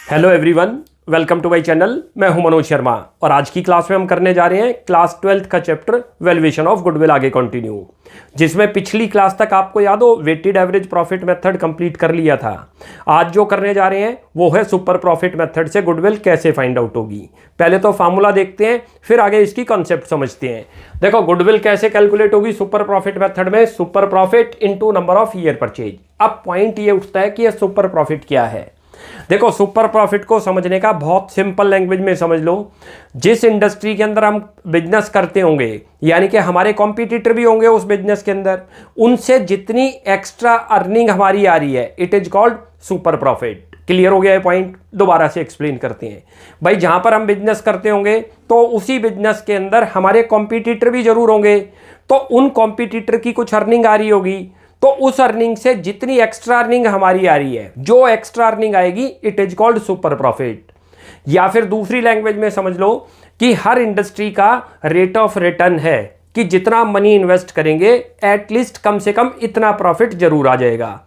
Hello everyone, welcome to my channel. मैं हूं मनोज शर्मा और आज की क्लास में हम करने जा रहे हैं क्लास 12th का चैप्टर वैल्यूएशन ऑफ गुडविल आगे कंटिन्यू, जिसमें पिछली क्लास तक आपको याद हो weighted average profit method complete कर लिया था। आज जो करने जा रहे हैं वो है सुपर प्रॉफिट मेथड से गुडविल कैसे फाइंड आउट होगी। पहले तो फार्मूला देखते हैं, फिर आगे इसकी कॉन्सेप्ट समझते हैं। देखो गुडविल कैसे कैलकुलेट होगी सुपर प्रॉफिट मेथड में, super profit into number of year purchase. अब पॉइंट ये उठता है कि ये सुपर प्रॉफिट क्या है। देखो सुपर प्रॉफिट को समझने का बहुत सिंपल लैंग्वेज में समझ लो। जिस इंडस्ट्री के अंदर हम बिजनेस करते होंगे, यानी कि हमारे कॉम्पिटिटर भी होंगे उस बिजनेस के अंदर, उनसे जितनी एक्स्ट्रा अर्निंग हमारी आ रही है it is called super profit. Clear हो गया ये पॉइंट? दोबारा से एक्सप्लेन करते हैं। भाई जहां पर हम बिजनेस करते होंगे तो उसी बिजनेस के अंदर हमारे कॉम्पिटिटर भी जरूर होंगे, तो उन कॉम्पिटिटर की कुछ अर्निंग आ रही होगी, तो उस अर्निंग से जितनी एक्स्ट्रा अर्निंग हमारी आ रही है, जो एक्स्ट्रा अर्निंग आएगी it is called super profit. या फिर दूसरी लैंग्वेज में समझ लो कि हर इंडस्ट्री का रेट ऑफ रिटर्न है कि जितना मनी इन्वेस्ट करेंगे एटलीस्ट कम से कम इतना प्रॉफिट जरूर आ जाएगा।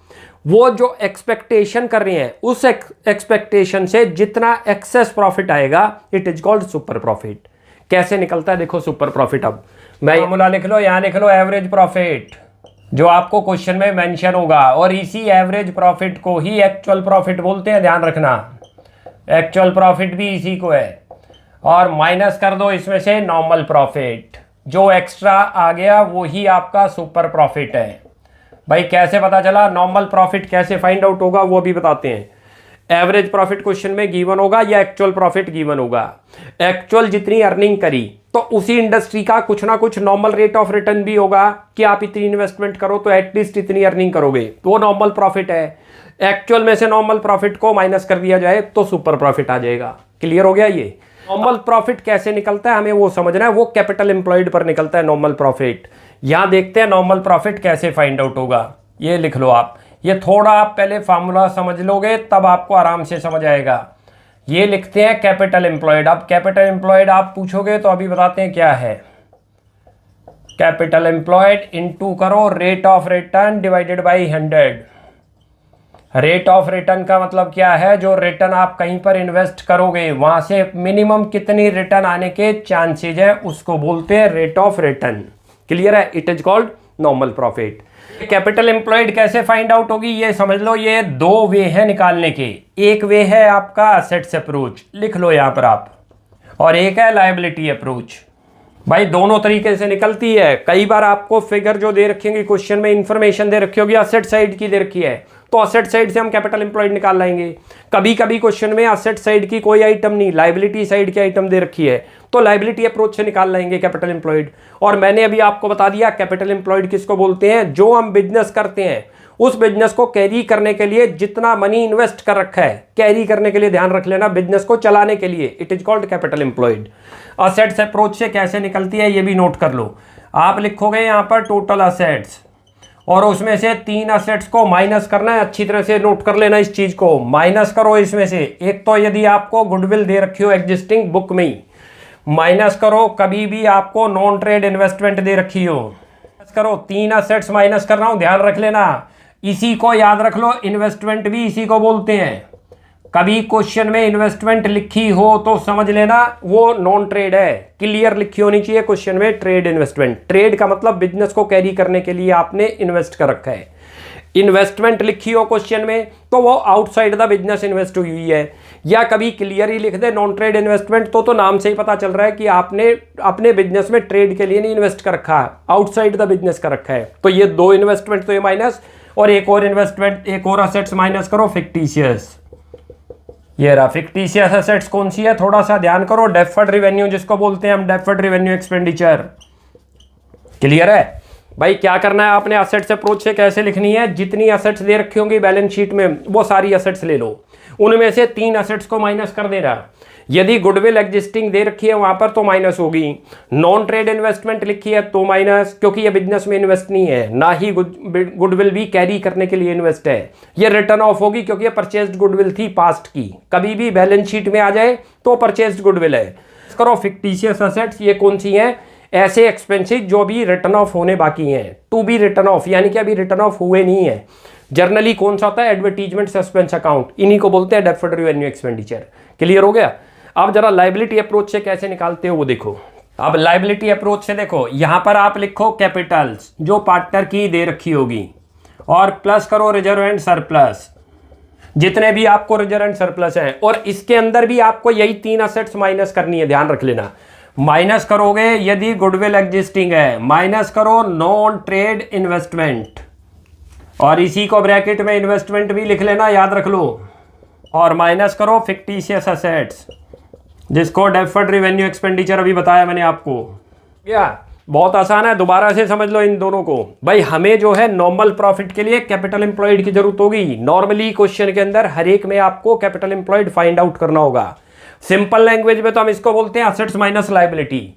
वो जो एक्सपेक्टेशन कर रहे हैं उस एक्सपेक्टेशन से जितना एक्सेस प्रॉफिट आएगा it is called super profit. कैसे निकलता है देखो सुपर प्रॉफिट। अब मैं फॉर्मूला लिख लो, यहां लिख लो एवरेज प्रॉफिट जो आपको क्वेश्चन में मेंशन होगा, और इसी एवरेज प्रॉफिट को ही एक्चुअल प्रॉफिट बोलते हैं, ध्यान रखना। एक्चुअल प्रॉफिट भी इसी को है, और माइनस कर दो इसमें से नॉर्मल प्रॉफिट। जो एक्स्ट्रा आ गया वो ही आपका सुपर प्रॉफिट है। भाई कैसे पता चला नॉर्मल प्रॉफिट कैसे फाइंड आउट होगा वो भी बताते हैं। एवरेज प्रॉफिट क्वेश्चन में गिवन होगा या एक्चुअल प्रॉफिट गिवन होगा। एक्चुअल जितनी अर्निंग करी तो उसी इंडस्ट्री का कुछ ना कुछ नॉर्मल रेट ऑफ रिटर्न भी होगा कि आप इतनी इन्वेस्टमेंट करो तो एटलीस्ट इतनी अर्निंग करोगे, तो वो नॉर्मल प्रॉफिट है। एक्चुअल में से नॉर्मल प्रॉफिट को माइनस कर दिया जाए तो सुपर प्रॉफिट आ जाएगा। क्लियर हो गया? ये नॉर्मल प्रॉफिट कैसे निकलता है हमें वो समझना है। वो कैपिटल एम्प्लॉयड पर निकलता है नॉर्मल प्रॉफिट। यहां देखते हैं नॉर्मल प्रॉफिट कैसे फाइंड आउट होगा। ये लिख लो आप, ये थोड़ा आप पहले फार्मूला समझ लोगे तब आपको आराम से समझ आएगा। ये लिखते हैं कैपिटल एम्प्लॉयड। अब कैपिटल एम्प्लॉयड आप पूछोगे तो अभी बताते हैं क्या है। कैपिटल एम्प्लॉयड इनटू करो rate of return divided by 100। Rate of return का मतलब क्या है? जो रिटर्न आप कहीं पर इन्वेस्ट करोगे वहां से मिनिमम कितनी रिटर्न आने के चांसेज है उसको बोलते हैं रेट ऑफ रिटर्न। क्लियर है? It is called normal profit. Capital employed कैसे फाइंड आउट होगी ये समझ लो। ये दो वे है निकालने के। एक वे है आपका असेट्स अप्रोच, लिख लो यहां पर आप, और एक है लायबिलिटी अप्रोच। भाई दोनों तरीके से निकलती है। कई बार आपको फिगर जो दे रखी होगी क्वेश्चन में, इंफॉर्मेशन दे रखी होगी असेट साइड की दे रखी है, तो असेट साइड से हम कैपिटल एम्प्लॉयड निकाल लाएंगे। कभी कभी क्वेश्चन में असेट साइड की कोई आइटम नहीं, लायबिलिटी साइड की आइटम दे रखी है, तो लायबिलिटी अप्रोच से निकाल लाएंगे कैपिटल एम्प्लॉयड। और मैंने अभी आपको बता दिया कैपिटल एम्प्लॉयड किसको बोलते हैं। जो हम बिजनेस करते हैं उस बिजनेस को कैरी करने के लिए जितना मनी इन्वेस्ट कर रखा है, कैरी करने के लिए, ध्यान रख लेना, बिजनेस को चलाने के लिए, it is called capital employed. Assets approach से कैसे निकलती है ये भी नोट कर लो। आप लिखोगे यहां पर टोटल असेट्स, और उसमें से 3 असेट्स को माइनस करना है। अच्छी तरह से नोट कर लेना इस चीज को, माइनस करो इसमें से। एक तो यदि आपको गुडविल दे रखी हो एग्जिस्टिंग बुक में ही, माइनस करो। कभी भी आपको नॉन ट्रेड इन्वेस्टमेंट दे रखी हो, माइनस करो। 3 असेट्स माइनस कर रहा हूं, ध्यान रख लेना। इसी को याद रख लो, इन्वेस्टमेंट भी इसी को बोलते हैं। कभी क्वेश्चन में इन्वेस्टमेंट लिखी हो तो समझ लेना वो नॉन ट्रेड है। क्लियर लिखी होनी चाहिए क्वेश्चन में ट्रेड इन्वेस्टमेंट। ट्रेड का मतलब बिजनेस को कैरी करने के लिए आपने इन्वेस्ट कर रखा है। इन्वेस्टमेंट लिखी हो क्वेश्चन में तो वो आउटसाइड द बिजनेस इन्वेस्ट हुई है। या कभी क्लियर ही लिख दे नॉन ट्रेड इन्वेस्टमेंट, तो नाम से ही पता चल रहा है कि आपने अपने बिजनेस में ट्रेड के लिए नहीं इन्वेस्ट कर रखा, आउटसाइड द बिजनेस कर रखा है। तो ये 2 इन्वेस्टमेंट तो ये माइनस, और एक और इन्वेस्टमेंट, एक और असेट्स माइनस करो, फिक्टिशियस। ये रहा फिक्टिशियस असेट्स। कौन सी है? थोड़ा सा ध्यान करो, डेफर्ड रिवेन्यू जिसको बोलते हैं हम, डेफर्ड रिवेन्यू एक्सपेंडिचर। क्लियर है? भाई क्या करना है आपने, असेट्स अप्रोच से कैसे लिखनी है। जितनी असेट्स दे रखी होंगी बैलेंस शीट में वो सारी असेट्स ले लो, उनमें से 3 असेट्स को माइनस कर देना। यदि गुडविल एग्जिस्टिंग दे रखी है वहां पर तो माइनस होगी। नॉन ट्रेड इन्वेस्टमेंट लिखी है तो माइनस, क्योंकि ये बिजनेस में इन्वेस्ट नहीं है, ना ही गुडविल भी कैरी करने के लिए इन्वेस्ट है। ये रिटर्न ऑफ होगी क्योंकि ये परचेज्ड गुडविल थी पास्ट की, कभी भी बैलेंस शीट में आ जाए तो परचेज्ड गुडविल है। करो फिक्टिशियस असेट्स, ये कौन सी हैं? ऐसे एक्सपेंसेस जो भी रिटर्न ऑफ होने बाकी हैं, टू बी रिटर्न ऑफ, यानी कि अभी रिटर्न ऑफ हुए नहीं है। जर्नली कौन सा होता है? एडवर्टीजमेंट सस्पेंस अकाउंट, इन्हीं को बोलते हैं डेफर्ड रेवेन्यू एक्सपेंडिचर। क्लियर हो गया? अब जरा लाइबिलिटी अप्रोच से कैसे निकालते हो वो देखो। अब लाइबिलिटी अप्रोच से देखो, यहां पर आप लिखो कैपिटल्स जो पार्टनर की दे रखी होगी, और प्लस करो रिजर्व एंड सरप्लस, जितने भी आपको रिजर्व एंड सरप्लस हैं, और इसके अंदर भी आपको यही 3 असेट्स माइनस करनी है, ध्यान रख लेना। माइनस करोगे यदि गुडविल एग्जिस्टिंग है, माइनस करो नॉन ट्रेड इन्वेस्टमेंट, और इसी को ब्रैकेट में इन्वेस्टमेंट भी लिख लेना, याद रख लो, और माइनस करो फिक्टिशियस असेट्स जिसको डेफर्ड रेवेन्यू एक्सपेंडिचर अभी बताया मैंने आपको। क्या बहुत आसान है, दोबारा से समझ लो इन दोनों को। भाई हमें जो है नॉर्मल प्रॉफिट के लिए कैपिटल एम्प्लॉयड की जरूरत होगी। नॉर्मली क्वेश्चन के अंदर हर एक में आपको कैपिटल एम्प्लॉयड फाइंड आउट करना होगा। सिंपल लैंग्वेज में तो हम इसको बोलते हैं असेट्स माइनस लायबिलिटी,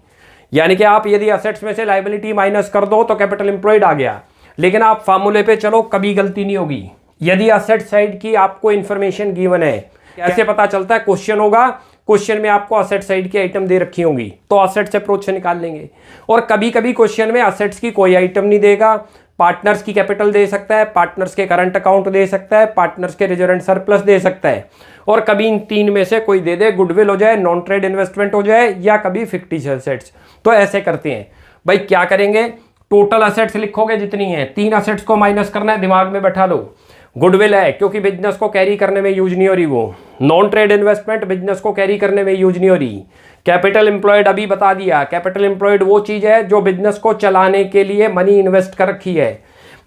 यानी कि आप यदि असेट्स में से लायबिलिटी माइनस कर दो तो कैपिटल एम्प्लॉयड आ गया। लेकिन आप फार्मूले पे चलो, कभी गलती नहीं होगी। यदि असेट साइड की आपको इंफॉर्मेशन गिवन है, कैसे पता चलता है? क्वेश्चन होगा, क्वेश्चन में आपको असेट साइड की आइटम दे रखी होंगी तो असेट्स अप्रोच से निकाल लेंगे। और कभी कभी क्वेश्चन में असेट्स की कोई आइटम नहीं देगा, पार्टनर्स की कैपिटल दे सकता है, पार्टनर्स के करंट अकाउंट दे सकता है, पार्टनर्स के रिजर्व एंड सरप्लस दे सकता है, और कभी इन 3 में से कोई दे दे, गुडविल हो जाए, नॉन ट्रेड इन्वेस्टमेंट हो जाए, या कभी फिक्टिशियस असेट्स। तो ऐसे करते हैं भाई, क्या करेंगे? टोटल असेट्स लिखोगे जितनी है, 3 असेट्स को माइनस करना है, दिमाग में बैठा लो। गुडविल है क्योंकि बिजनेस को कैरी करने में यूज नहीं हो रही वो। नॉन ट्रेड इन्वेस्टमेंट बिजनेस को कैरी करने में यूज नहीं हो रही। कैपिटल एम्प्लॉयड अभी बता दिया, कैपिटल एम्प्लॉयड वो चीज है जो बिजनेस को चलाने के लिए मनी इन्वेस्ट कर रखी है।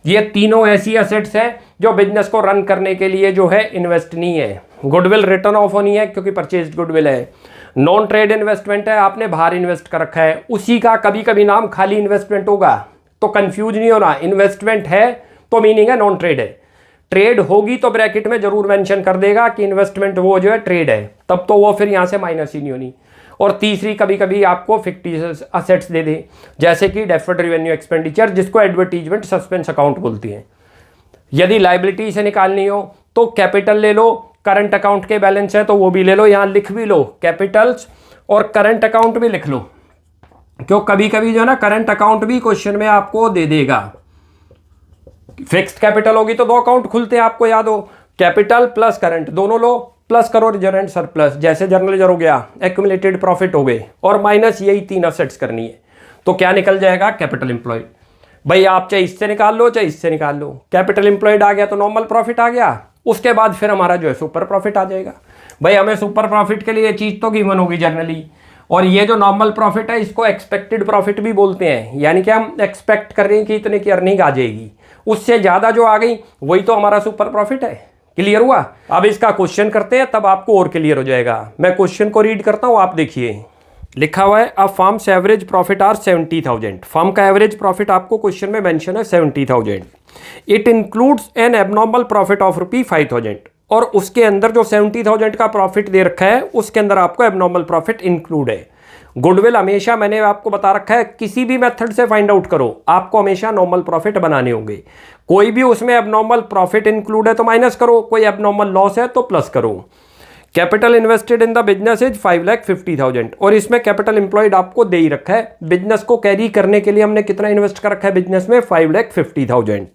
ये तीनों ऐसी असेट्स हैं जो बिजनेस को रन करने के लिए जो है इन्वेस्ट नहीं है। गुडविल रिटर्न ऑफ होनी है क्योंकि परचेज गुडविल है। नॉन ट्रेड इन्वेस्टमेंट है, आपने बाहर इन्वेस्ट कर रखा है, उसी का कभी कभी नाम खाली इन्वेस्टमेंट होगा, तो कंफ्यूज नहीं होना। इन्वेस्टमेंट है तो मीनिंग है नॉन ट्रेड है, ट्रेड होगी तो ब्रैकेट में जरूर मेंशन कर देगा कि इन्वेस्टमेंट वो जो है ट्रेड है, तब तो वो फिर यहां से माइनस ही नहीं होनी। और तीसरी कभी कभी आपको फिक्टिशियस असेट्स दे दे, जैसे कि डेफर्ड रेवेन्यू एक्सपेंडिचर जिसको एडवर्टीजमेंट सस्पेंस अकाउंट बोलती है। यदि लायबिलिटी से निकालनी हो तो कैपिटल ले लो, करंट अकाउंट के बैलेंस है तो वो भी ले लो, यहां लिख भी लो कैपिटल्स, और करंट अकाउंट भी लिख लो, क्यों कभी कभी जो है ना करंट अकाउंट भी क्वेश्चन में आपको दे देगा। फिक्स्ड कैपिटल होगी तो 2 अकाउंट खुलते हैं, आपको याद हो, कैपिटल प्लस करंट दोनों लो, प्लस करो रिजर्व एंड सरप्लस, जैसे जर्नल रिजर्व हो गया, एक्यूमुलेटेड प्रॉफिट हो गए, और माइनस यही 3 असेट्स करनी है, तो क्या निकल जाएगा? Capital employed. भाई आप चाहे इससे निकाल लो चाहे इससे निकाल लो, कैपिटल एम्प्लॉयड आ गया तो नॉर्मल प्रॉफिट आ गया, उसके बाद फिर हमारा जो है सुपर प्रॉफिट आ जाएगा। भाई हमें सुपर प्रॉफिट के लिए ये चीज तो गिवन होगी जनरली, और ये जो नॉर्मल प्रॉफिट है इसको एक्सपेक्टेड प्रॉफिट भी बोलते हैं, यानी कि हम एक्सपेक्ट कर रहे हैं कि इतने की अर्निंग आ जाएगी, उससे ज्यादा जो आ गई वही तो हमारा सुपर प्रॉफिट है। क्लियर हुआ? अब इसका क्वेश्चन करते हैं तब आपको और क्लियर हो जाएगा। मैं क्वेश्चन को रीड करता हूं, आप देखिए। लिखा हुआ है a firm's average profit are 70,000। Firm का एवरेज प्रॉफिट आपको क्वेश्चन में मेंशन है 70,000। It includes an abnormal profit of ₹5,000, और उसके अंदर जो 70,000 का प्रॉफिट दे रखा है उसके अंदर आपको एबनॉर्मल प्रॉफिट इंक्लूड है। गुडविल हमेशा मैंने आपको बता रखा है किसी भी मेथड से फाइंड आउट करो, आपको हमेशा नॉर्मल प्रॉफिट बनाने होंगे। कोई भी उसमें एबनॉर्मल प्रॉफिट इंक्लूड है तो माइनस करो, कोई एबनॉर्मल लॉस है तो प्लस करो। Capital invested in the business is 5,50,000, और इसमें कैपिटल एम्प्लॉयड आपको दे ही रखा है। बिजनेस को कैरी करने के लिए हमने कितना इन्वेस्ट कर रखा है बिजनेस में? 5,50,000।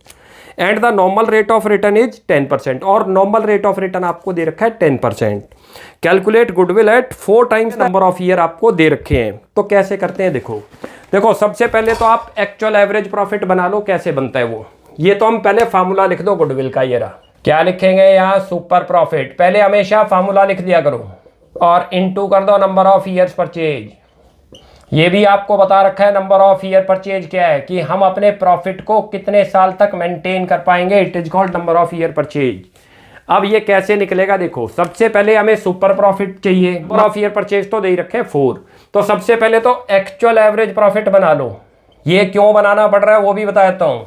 And the normal rate of return is 10%, और नॉर्मल रेट ऑफ रिटर्न आपको दे रखा है 10%। Calculate goodwill at 4 times number of year आपको दे रखे हैं। तो कैसे करते हैं देखो सबसे पहले तो आप एक्चुअल एवरेज प्रॉफिट बना लो, कैसे बनता है वो। ये तो हम पहले फार्मूला लिख दो गुडविल का, ये रहा। क्या लिखेंगे यहाँ? Super profit. पहले हमेशा फार्मूला लिख दिया करो, और इनटू कर दो नंबर ऑफ ईयर्स परचेज। ये भी आपको बता रखा है नंबर ऑफ ईयर परचेज क्या है, कि हम अपने प्रॉफिट को कितने साल तक मेंटेन कर पाएंगे, it is called number of year purchase. अब ये कैसे निकलेगा देखो, सबसे पहले हमें सुपर प्रॉफिट चाहिए, नंबर ऑफ ईयर परचेज तो दे ही रखे 4, तो सबसे पहले तो एक्चुअल एवरेज प्रॉफिट बना लो। ये क्यों बनाना पड़ रहा है वो भी बता देता हूं।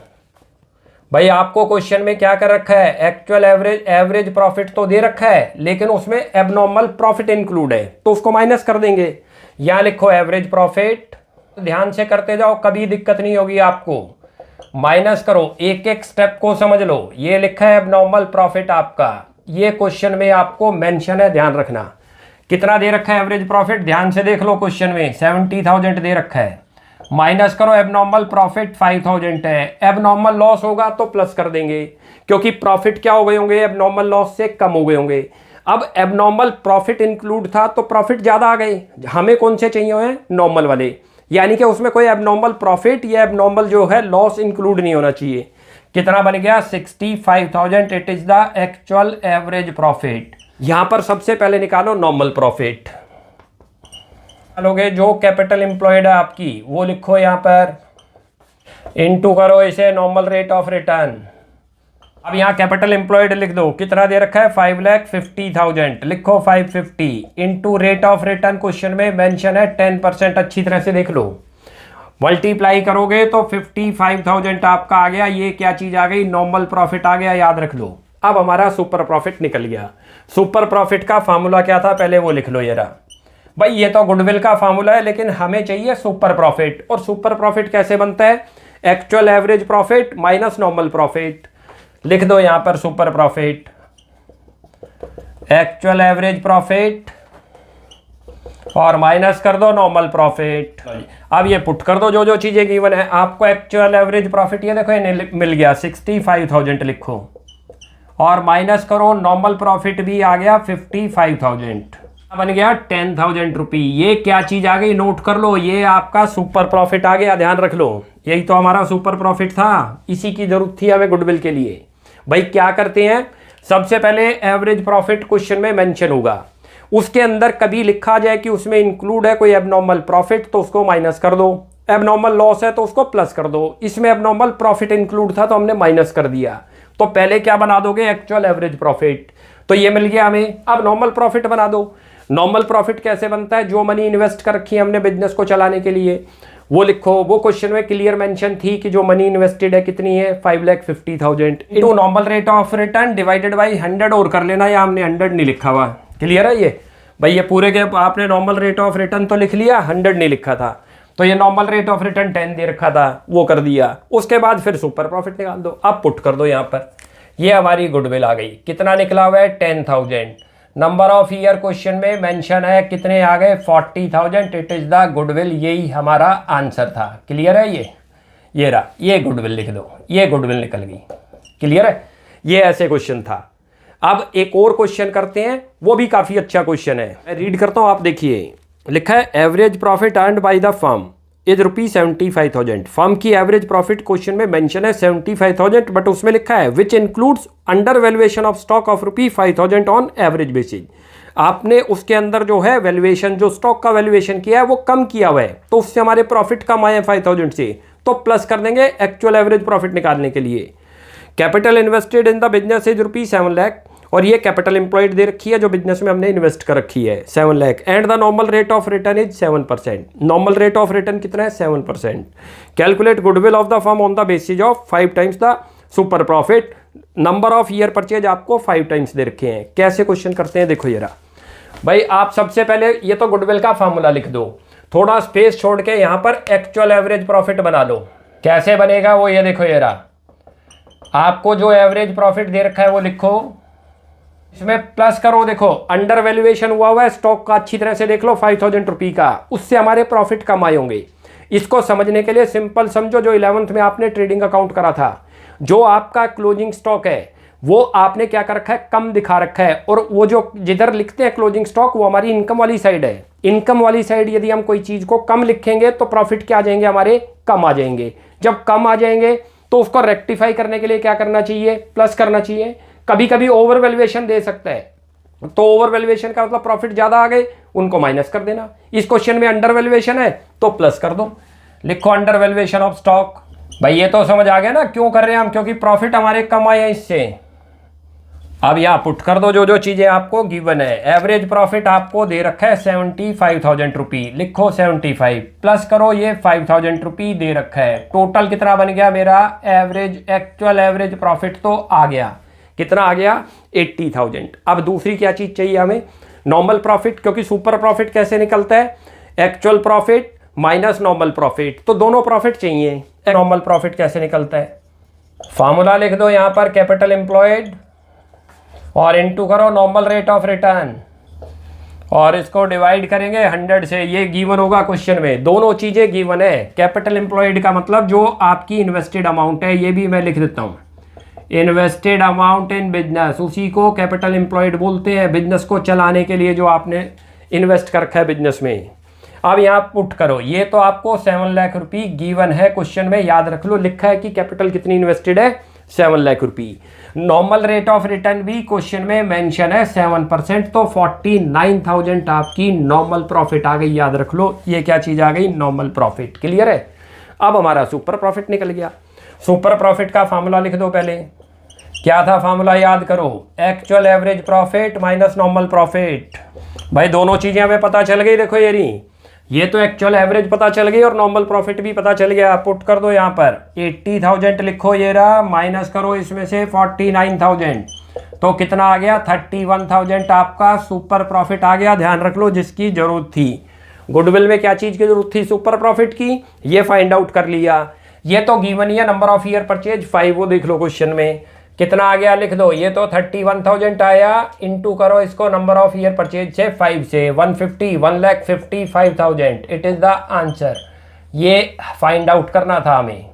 भाई आपको क्वेश्चन में क्या कर रखा है? एक्चुअल एवरेज प्रॉफिट तो दे रखा है, लेकिन उसमें एबनॉर्मल प्रॉफिट इंक्लूड है, तो उसको माइनस कर देंगे। यहां लिखो एवरेज प्रॉफिट, ध्यान से करते जाओ, कभी दिक्कत नहीं होगी आपको। माइनस करो, एक एक स्टेप को समझ लो। ये लिखा है एबनॉर्मल प्रॉफिट आपका, ये क्वेश्चन में आपको मेंशन है, ध्यान रखना। कितना दे रखा है एवरेज प्रॉफिट? ध्यान से देख लो क्वेश्चन में 70,000 दे रखा है। माइनस करो एबनॉर्मल प्रॉफिट 5000 है, एबनॉर्मल लॉस होगा तो प्लस कर देंगे क्योंकि प्रॉफिट क्या हो गए होंगे, एबनॉर्मल लॉस से कम हो गए होंगे। अब एबनॉर्मल प्रॉफिट इंक्लूड था तो प्रॉफिट ज़्यादा आ गए, हमें कौन से चाहिए हुए हैं, नॉर्मल वाले, यानी कि उसमें कोई एबनॉर्मल प्रॉफिट या एबनॉर्मल जो है लॉस इंक्लूड नहीं होना चाहिए। कितना बन गया 65,000, it is the actual average profit. यहां पर सबसे पहले निकालो नॉर्मल प्रॉफिट, निकालोगे जो कैपिटल एम्प्लॉयड है आपकी वो लिखो यहां पर, इनटू करो इसे नॉर्मल रेट ऑफ रिटर्न। अब यहाँ कैपिटल एम्प्लॉयड लिख दो, कितना दे रखा है 5,50,000, लिखो 550 into rate of return, question में मेंशन है 10%, अच्छी तरह से देख लो। मल्टीप्लाई करोगे तो 55,000 आपका आ गया, ये क्या चीज आ गई, नॉर्मल प्रॉफिट आ गया, याद रख लो। अब हमारा सुपर प्रॉफिट निकल गया। सुपर प्रॉफिट का फार्मूला क्या था, पहले वो लिख लो। ये रहा भाई, ये तो गुडविल का फार्मूला है, लेकिन हमें चाहिए सुपर प्रॉफिट। और सुपर प्रॉफिट कैसे बनता है, actual average profit minus normal profit. लिख दो यहां पर super profit, actual average profit और माइनस कर दो नॉर्मल प्रॉफिट। अब ये पुट कर दो जो जो चीजें गिवन है आपको। एक्चुअल एवरेज प्रॉफिट ये देखो ये मिल गया 65,000 लिखो, और माइनस करो नॉर्मल प्रॉफिट भी आ गया 55,000, बन गया 10,000 रुपी। ये क्या चीज आ गई, नोट कर लो, ये आपका सुपर प्रॉफिट आ गया, ध्यान रख लो। यही तो हमारा सुपर प्रॉफिट था, इसी की जरूरत थी हमें गुडविल के लिए। भाई क्या करते हैं, सबसे पहले एवरेज प्रॉफिट क्वेश्चन में मेंशन होगा, उसके अंदर कभी लिखा जाए कि उसमें इंक्लूड है कोई एबनॉर्मल प्रॉफिट तो उसको माइनस कर दो, एबनॉर्मल लॉस है तो उसको प्लस कर दो। इसमें एबनॉर्मल प्रॉफिट इंक्लूड था तो हमने माइनस कर दिया, तो पहले क्या बना दोगे, एक्चुअल एवरेज प्रॉफिट। तो ये मिल गया हमें। अब नॉर्मल प्रॉफिट बना दो। नॉर्मल प्रॉफिट कैसे बनता है, जो मनी इन्वेस्ट कर रखी है हमने बिजनेस को चलाने के लिए वो लिखो। वो क्वेश्चन में क्लियर मेंशन थी कि जो मनी इन्वेस्टेड है कितनी है, 5,50,000 into normal rate of return divided by 100 और कर लेना, या हमने 100 नहीं लिखा हुआ। क्लियर है ये भाई, ये पूरे के आपने नॉर्मल रेट ऑफ रिटर्न तो लिख लिया, 100 नहीं लिखा था, तो ये नॉर्मल रेट ऑफ रिटर्न 10 दे रखा था, वो कर दिया। उसके बाद फिर सुपर प्रॉफिट निकाल दो। अब पुट कर दो यहाँ पर, ये हमारी गुडविल आ गई। कितना निकला हुआ है 10,000। नंबर ऑफ ईयर क्वेश्चन में मेंशन है, कितने आ गए 40,000, इट इज द गुडविल। यही हमारा आंसर था। क्लियर है ये रहा, ये गुडविल लिख दो, ये गुडविल निकल गई। क्लियर है, ये ऐसे क्वेश्चन था। अब एक और क्वेश्चन करते हैं, वो भी काफी अच्छा क्वेश्चन है, मैं रीड करता हूं, आप देखिए। लिखा है average profit earned by the firm is ₹75,000। Firm की एवरेज प्रॉफिट क्वेश्चन में मेंशन है 75,000, बट उसमें लिखा है which includes under valuation of stock of ₹5,000 on average basis. आपने उसके अंदर जो है वैल्यूएशन, जो स्टॉक का वैल्यूएशन किया है वो कम किया हुआ है, तो उससे हमारे प्रॉफिट कम आए 5,000 से, तो प्लस कर देंगे एक्चुअल एवरेज प्रॉफिट निकालने के लिए। Capital invested in the business is ₹7 lakh, और ये कैपिटल एम्प्लॉयड दे रखी है जो बिजनेस में हमने इन्वेस्ट कर रखी है 7 lakh, and the normal rate of return is 7%। Normal rate of return कितना है 7%। Calculate goodwill of the firm on the basis of 5 times the super profit. Number of year purchase आपको 5 टाइम्स दे रखे हैं। कैसे question करते हैं देखो, ये रहा भाई। आप सबसे पहले ये तो गुडविल का फॉर्मूला लिख दो, थोड़ा स्पेस छोड़ के यहाँ पर एक्चुअल एवरेज प्रॉफिट बना लो। कैसे बनेगा वो ये देखो, ये रहा। आपको जो एवरेज प्रॉफिट दे रखा है वो लिखो, इसमें प्लस करो। देखो अंडर वैल्यूएशन हुआ है स्टॉक का, अच्छी तरह से देख लो 5,000 रुपये का, उससे हमारे प्रॉफिट कम आए होंगे। इसको समझने के लिए सिंपल समझो, जो 11th में आपने ट्रेडिंग अकाउंट करा था, जो आपका क्लोजिंग स्टॉक है वो आपने क्या कर रखा है, कम दिखा रखा है, और वो जो जिधर लिखते हैं क्लोजिंग स्टॉक वो हमारी इनकम वाली साइड है। इनकम वाली साइड यदि हम कोई चीज को कम लिखेंगे तो प्रॉफिट क्या आ जाएंगे, हमारे कम आ जाएंगे। जब कम आ जाएंगे तो उसको रेक्टिफाई करने के लिए क्या करना चाहिए, प्लस करना चाहिए। कभी कभी ओवर वैल्यूएशन दे सकता है, तो ओवर वैल्यूएशन का मतलब प्रॉफिट ज्यादा आ गए, उनको माइनस कर देना। इस क्वेश्चन में अंडर वैल्यूएशन है तो प्लस कर दो, लिखो अंडर वैल्यूएशन ऑफ स्टॉक। भाई ये तो समझ आ गया ना क्यों कर रहे हैं हम, क्योंकि प्रॉफिट हमारे कम आए हैं इससे। अब यहां पुट कर दो जो जो चीजें आपको गिवन है। एवरेज प्रॉफिट आपको दे रखा है 75,000 रुपये, लिखो 75 प्लस करो ये 5,000 रुपये दे रखा है। टोटल कितना बन गया मेरा, एवरेज एक्चुअल एवरेज प्रॉफिट तो आ गया, कितना आ गया 80,000। अब दूसरी क्या चीज चाहिए हमें, नॉर्मल प्रॉफिट, क्योंकि सुपर प्रॉफिट कैसे निकलता है, actual profit minus normal profit, तो दोनों प्रॉफिट चाहिए। नॉर्मल प्रॉफिट कैसे निकलता है, फॉर्मूला लिख दो यहां पर, कैपिटल एम्प्लॉयड और इनटू करो नॉर्मल रेट ऑफ रिटर्न। और इसको डिवाइड करेंगे 100 से, ये गिवन होगा क्वेश्चन में, दोनों चीजें गिवन है। कैपिटल एम्प्लॉयड का मतलब जो आपकी इन्वेस्टेड अमाउंट है, ये भी मैं लिख देता हूँ, इन्वेस्टेड अमाउंट इन बिजनेस, उसी को कैपिटल एम्प्लॉयड बोलते हैं, बिजनेस को चलाने के लिए जो आपने इन्वेस्ट कर रखा है बिजनेस में। अब यहाँ पुट करो, ये तो आपको 7 लाख रुपये गिवन है क्वेश्चन में, याद रख लो, लिखा है कि कैपिटल कितनी इन्वेस्टेड है, 7 लाख रुपये। नॉर्मल रेट ऑफ रिटर्न भी क्वेश्चन में मेंशन है 7%, तो 49,000 आपकी नॉर्मल प्रॉफिट आ गई, याद रख लो, ये क्या चीज आ गई, नॉर्मल प्रॉफिट। क्लियर है। अब हमारा सुपर प्रॉफिट निकल गया। सुपर प्रॉफिट का फॉर्मूला लिख दो पहले, क्या था फॉर्मूला याद करो, actual average profit minus normal profit. भाई दोनों चीजें हमें पता चल गई, देखो ये तो एक्चुअल एवरेज पता चल गई और नॉर्मल प्रॉफिट भी पता चल गया। पुट कर दो यहाँ पर 80,000 लिखो, ये रहा, माइनस करो इसमें से 49,000, तो कितना आ गया, 31,000 आपका सुपर प्रॉफिट आ गया। ध्यान रख लो, जिसकी जरूरत थी गुडविल में, क्या चीज की जरूरत थी, सुपर प्रॉफिट की, ये फाइंड आउट कर लिया। ये तो गिवन ही है, नंबर ऑफ ईयर परचेज 5, वो देख लो क्वेश्चन में कितना आ गया, लिख दो, ये तो 31,000 आया, इनटू करो इसको नंबर ऑफ ईयर परचेज से 5 से, 1,55,000, इट इज द आंसर। ये फाइंड आउट करना था हमें।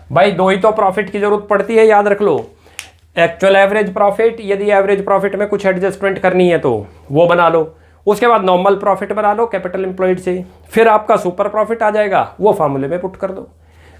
भाई दो ही तो प्रॉफिट की जरूरत पड़ती है, याद रख लो, एक्चुअल एवरेज प्रॉफिट, यदि एवरेज प्रॉफिट में कुछ एडजस्टमेंट करनी है तो वो बना लो, उसके बाद नॉर्मल प्रॉफिट बना लो कैपिटल एम्प्लॉयड से, फिर आपका सुपर प्रॉफिट आ जाएगा, वो फॉर्मूले में पुट कर दो।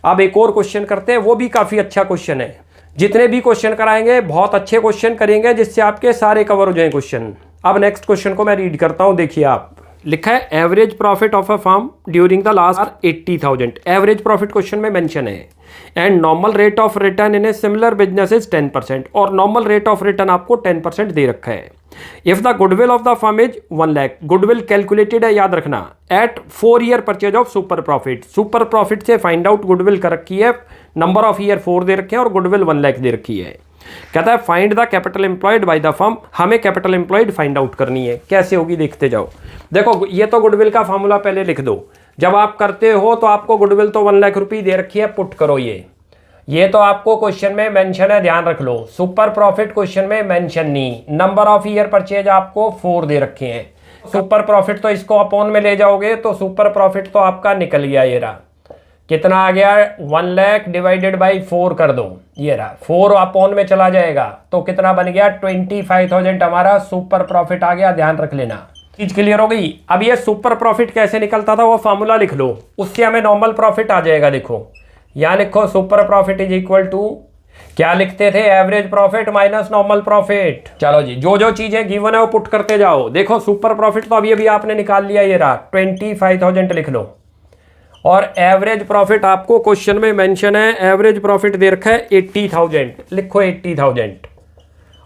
अब एक और क्वेश्चन करते हैं, वो भी काफी अच्छा क्वेश्चन है। जितने भी क्वेश्चन कराएंगे बहुत अच्छे क्वेश्चन करेंगे, जिससे आपके सारे कवर हो जाएं क्वेश्चन। अब नेक्स्ट क्वेश्चन को मैं रीड करता हूं, देखिए आप, लिखा है average profit of a firm during the last 80,000, average profit question में मेंशन है, and normal rate of return in a similar business is 10%, और नॉर्मल रेट ऑफ रिटर्न आपको 10% दे रखा है। If the goodwill of the firm is 1 lakh, goodwill calculated है, याद रखना, at 4 year purchase of super profit, super profit से find out goodwill कर रखी है, नंबर ऑफ ईयर 4 दे रखे हैं और गुडविल 1 लाख दे रखी है। कहता है find the capital employed by the firm, हमें कैपिटल एम्प्लॉयड फाइंड आउट करनी है। कैसे होगी देखते जाओ। देखो ये तो गुडविल का फॉर्मूला पहले लिख दो, जब आप करते हो तो आपको गुडविल तो 1 लाख रुपये दे रखी है, पुट करो। ये तो आपको क्वेश्चन में मेंशन है, ध्यान रख लो, सुपर प्रॉफिट क्वेश्चन में मेंशन नहीं, नंबर ऑफ ईयर परचेज आपको 4 दे रखे हैं, सुपर प्रॉफिट तो इसको अपॉन में ले जाओगे तो सुपर प्रॉफिट तो आपका निकल गया, ये रहा, कितना आ गया, 1 लाख डिवाइडेड बाई 4 कर दो, ये रहा, 4 अपॉन में चला जाएगा तो कितना बन गया, 25,000 हमारा सुपर प्रॉफिट आ गया। ध्यान रख लेना, चीज क्लियर हो गई। अब ये सुपर प्रॉफिट कैसे निकलता था वो फॉर्मूला लिख लो, उससे हमें नॉर्मल प्रॉफिट आ जाएगा। देखो यहाँ लिखो, super profit is equal to, क्या लिखते थे, average profit minus normal profit. चलो जी, जो जो चीजें गिवन है वो पुट करते जाओ। देखो सुपर प्रॉफिट तो अभी आपने निकाल लिया, ये रहा, 25,000 लिख लो, और एवरेज प्रॉफिट आपको क्वेश्चन में मेंशन है, एवरेज प्रॉफिट दे रखा है 80,000, लिखो 80,000,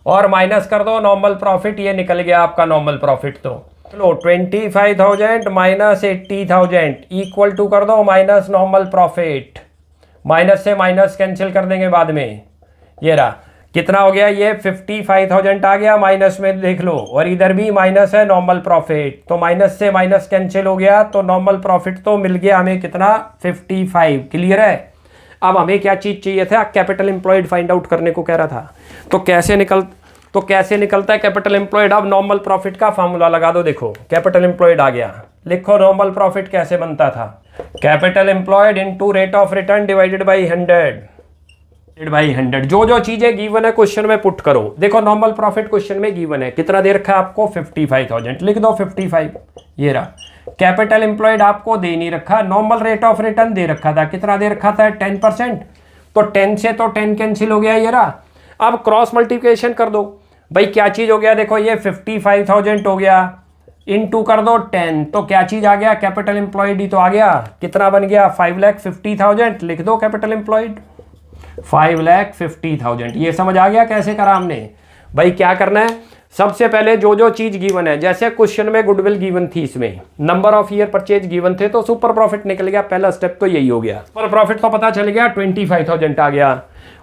और माइनस कर दो नॉर्मल प्रॉफिट, ये निकल गया आपका नॉर्मल प्रॉफिट। तो चलो 25,000 माइनस 80,000 इक्वल टू कर दो माइनस नॉर्मल प्रॉफिट, माइनस से माइनस कैंसिल कर देंगे बाद में, ये रहा, कितना हो गया, ये 55,000 आ गया, माइनस में देख लो, और इधर भी माइनस है नॉर्मल प्रॉफिट, तो माइनस से माइनस कैंसिल हो गया, तो नॉर्मल प्रॉफिट तो मिल गया हमें कितना, 55। क्लियर है। अब हमें क्या चीज चाहिए था, कैपिटल एम्प्लॉयड फाइंड आउट करने को कह रहा था, तो कैसे निकलता है कैपिटल एम्प्लॉयड। अब नॉर्मल प्रॉफिट का फॉर्मूला लगा दो, देखो कैपिटल एम्प्लॉयड आ गया, लिखो नॉर्मल प्रॉफिट कैसे बनता था, capital employed into rate of return divided by 100। जो जो चीजें गिवन है क्वेश्चन में पुट करो। देखो नॉर्मल प्रॉफिट क्वेश्चन में गिवन है, कितना दे रखा है आपको, 55,000, लिख दो 55, ये रहा। कैपिटल एम्प्लॉयड आपको दे नहीं रखा, नॉर्मल रेट ऑफ रिटर्न दे रखा था, कितना दे रखा था, 10%, तो 10 से तो 10 कैंसिल हो गया, ये रहा। अब क्रॉस मल्टीप्लिकेशन कर दो, भाई क्या चीज हो गया, देखो ये 55,000 हो गया, इनटू कर दो 10, तो क्या चीज आ गया, कैपिटल एम्प्लॉयड ही तो आ गया, कितना बन गया, 5,50,000, लिख दो कैपिटल एम्प्लॉयड 5,50,000। ये समझ आ गया कैसे करा हमने। भाई क्या करना है, सबसे पहले जो जो चीज गिवन है, जैसे क्वेश्चन में गुडविल गिवन थी, इसमें number of year purchase given थे, तो सुपर प्रॉफिट निकल गया, पहला स्टेप तो यही हो गया। सुपर प्रॉफिट तो पता चल गया, 25,000 आ गया।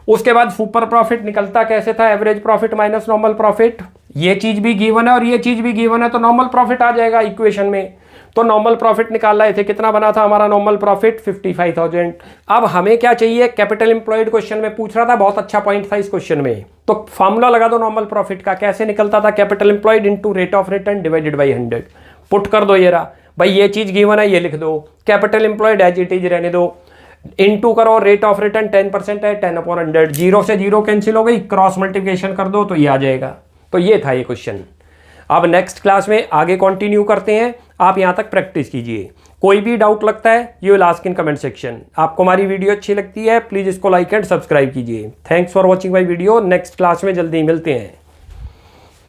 उसके बाद सुपर प्रॉफिट निकलता कैसे था, average profit minus normal profit, ये चीज भी गिवन है और ये चीज भी गिवन है, तो नॉर्मल प्रॉफिट आ जाएगा इक्वेशन में। तो नॉर्मल प्रॉफिट निकाल रहे थे, कितना बना था हमारा नॉर्मल प्रॉफिट 55,000। अब हमें क्या चाहिए, कैपिटल एम्प्लॉयड क्वेश्चन में पूछ रहा था, बहुत अच्छा पॉइंट था इस क्वेश्चन में। तो फॉर्मूला लगा दो नॉर्मल प्रॉफिट का, कैसे निकलता था, capital employed into rate of return divided by 100। Put कर दो, ये रहा भाई, ये चीज गिवन है, ये लिख दो, capital employed as it is रहने दो, इनटू करो रेट ऑफ रिटर्न 10% है, 10/100, जीरो से जीरो कैंसिल हो गई, क्रॉस मल्टीप्लिकेशन कर दो तो ये आ जाएगा। तो ये था ये क्वेश्चन। अब नेक्स्ट क्लास में आगे कंटिन्यू करते हैं, आप यहां तक प्रैक्टिस कीजिए। कोई भी डाउट लगता है you will ask in comment section. आपको हमारी वीडियो अच्छी लगती है प्लीज इसको लाइक एंड सब्सक्राइब कीजिए। Thanks for watching my video. Next class में जल्दी मिलते हैं।